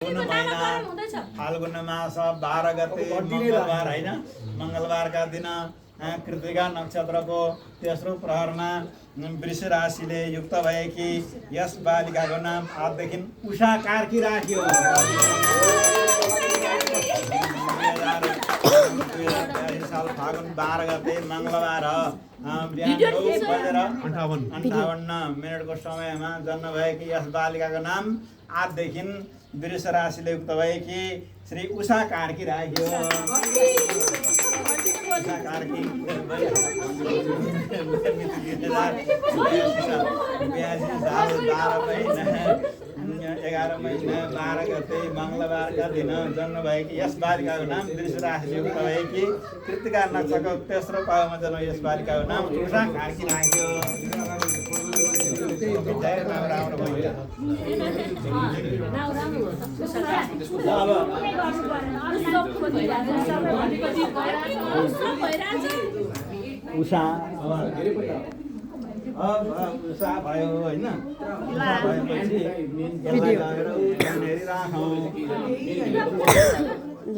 फाल्गुन मास 12 गते मंगलबार हैन मंगलबारका दिन कृतिका नक्षत्रको तेस्रो प्रहरमा वृष राशिले युक्त भएकी यस बालिकाको नाम आजदेखि उषा कार्की राखियो। 2022 साल फागुन 12 गते मंगलबार बिहान 9:58 को समयमा जन्म भएकी यस बालिकाको नाम आजदेखि वृष राशिले युक्त भएकी श्री उषा कार्की राखियो। उषा कार्की 11 महिना 12 गते मंगलबारका दिन जन्म भएकी यस बालिकाको नाम वृष राशिले युक्त भएकी कृतिका नक्षत्रको तेस्रो पाउमा जन्म यस बालिकाको नाम उषा कार्की राखियो। उषा उषा भयो होइन उषा भएपछि यसलाई लगेर हेरिराखौँ।